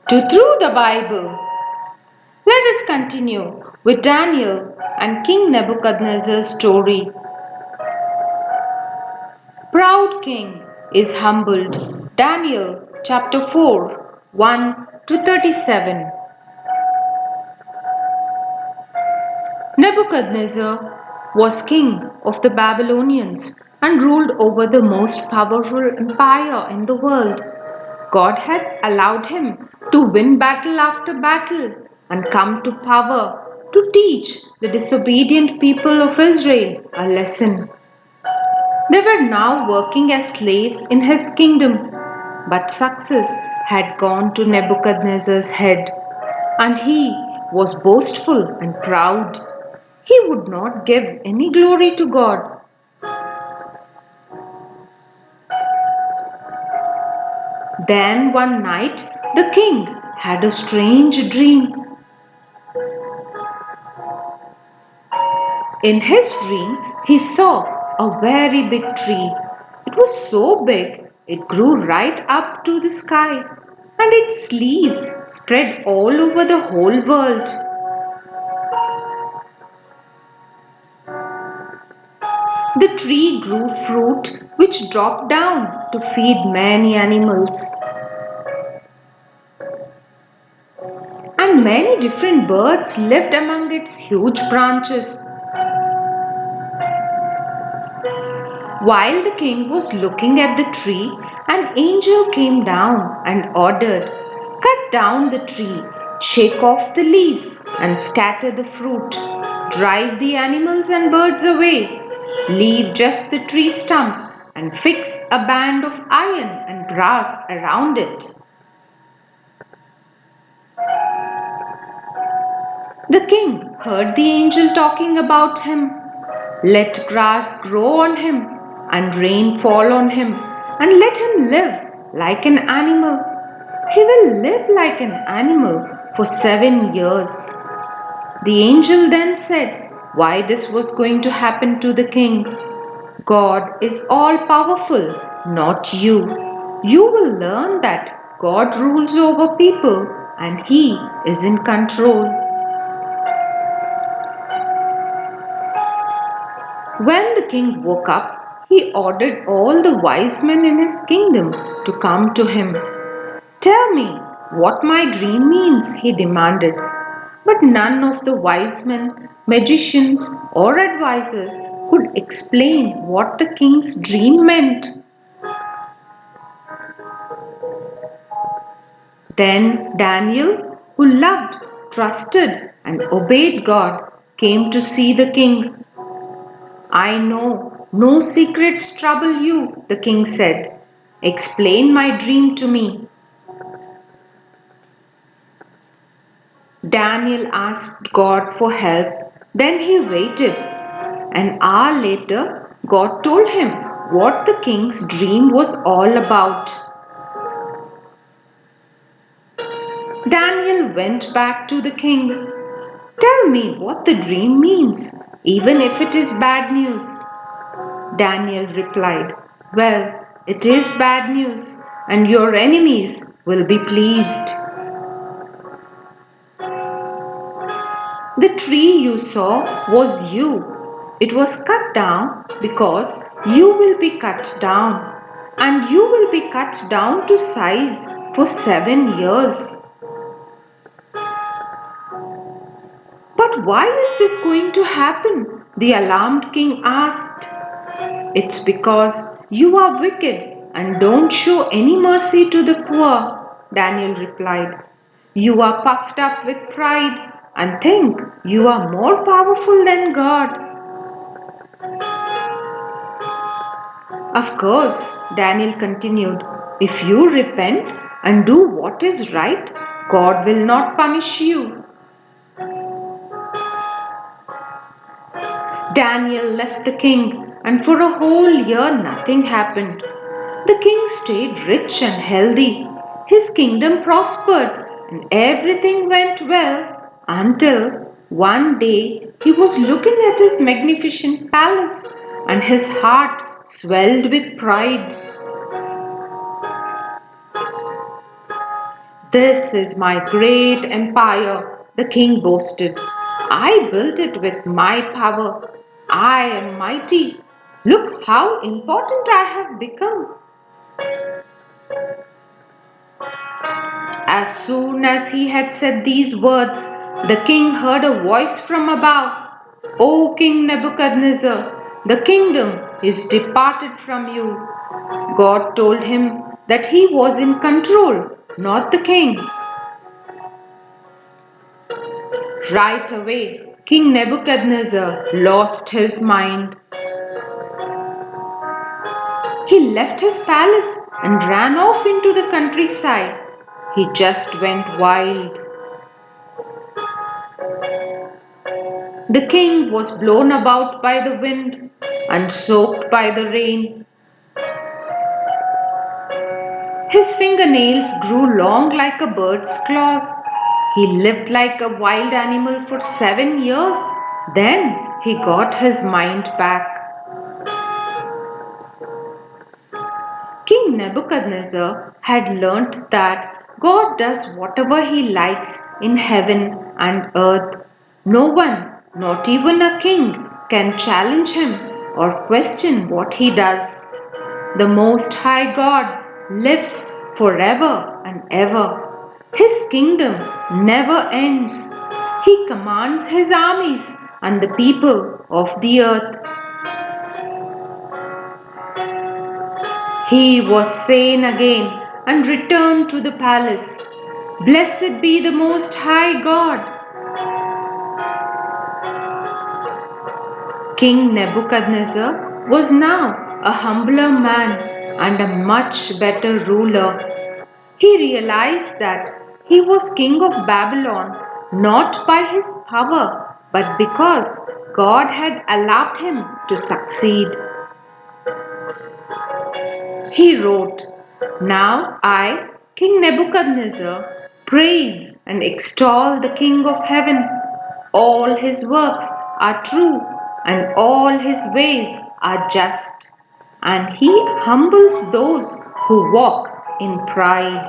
to Through the Bible. Let us continue with Daniel and King Nebuchadnezzar's story. Proud king is humbled. Daniel chapter 4, 1 to 37. Nebuchadnezzar was king of the Babylonians and ruled over the most powerful empire in the world. God had allowed him to win battle after battle and come to power to teach the disobedient people of Israel a lesson. They were now working as slaves in his kingdom, but success had gone to Nebuchadnezzar's head, and he was boastful and proud. He would not give any glory to God. Then one night the king had a strange dream. In his dream, he saw a very big tree. It was so big, it grew right up to the sky, and its leaves spread all over the whole world. The tree grew fruit which dropped down to feed many animals. And many different birds lived among its huge branches. While the king was looking at the tree, an angel came down and ordered, "Cut down the tree, shake off the leaves, and scatter the fruit. Drive the animals and birds away. Leave just the tree stump and fix a band of iron and brass around it." The king heard the angel talking about him. "Let grass grow on him and rain fall on him, and let him live like an animal. He will live like an animal for 7 years." The angel then said why this was going to happen to the king. "God is all powerful, not you. You will learn that God rules over people and He is in control." When the king woke up, he ordered all the wise men in his kingdom to come to him. "Tell me what my dream means," he demanded. But none of the wise men, magicians, or advisors could explain what the king's dream meant. Then Daniel, who loved, trusted, and obeyed God, came to see the king. "I know no secrets trouble you," the king said. "Explain my dream to me." Daniel asked God for help. Then he waited. An hour later, God told him what the king's dream was all about. Daniel went back to the king. "Tell me what the dream means, even if it is bad news." Daniel replied, "Well, it is bad news, and your enemies will be pleased. The tree you saw was you. It was cut down because you will be cut down, and you will be cut down to size for 7 years." "But why is this going to happen?" the alarmed king asked. "It's because you are wicked and don't show any mercy to the poor," Daniel replied. "You are puffed up with pride and think you are more powerful than God." "Of course," Daniel continued, "if you repent and do what is right, God will not punish you." Daniel left the king, and for a whole year nothing happened. The king stayed rich and healthy. His kingdom prospered, and everything went well until one day he was looking at his magnificent palace, and his heart swelled with pride. "This is my great empire," the king boasted. "I built it with my power. I am mighty. Look how important I have become." As soon as he had said these words, the king heard a voice from above. "O King Nebuchadnezzar, the kingdom is departed from you." God told him that he was in control, not the king. Right away, King Nebuchadnezzar lost his mind. He left his palace and ran off into the countryside. He just went wild. The king was blown about by the wind and soaked by the rain. His fingernails grew long like a bird's claws. He lived like a wild animal for 7 years. Then he got his mind back. King Nebuchadnezzar had learnt that God does whatever he likes in heaven and earth. No one, not even a king, can challenge him or question what he does. The Most High God lives forever and ever. His kingdom never ends. He commands his armies and the people of the earth. He was sane again and returned to the palace. Blessed be the Most High God. King Nebuchadnezzar was now a humbler man and a much better ruler. He realized that he was king of Babylon not by his power but because God had allowed him to succeed. He wrote, "Now I, King Nebuchadnezzar, praise and extol the King of heaven. All his works are true and all his ways are just, and he humbles those who walk in pride."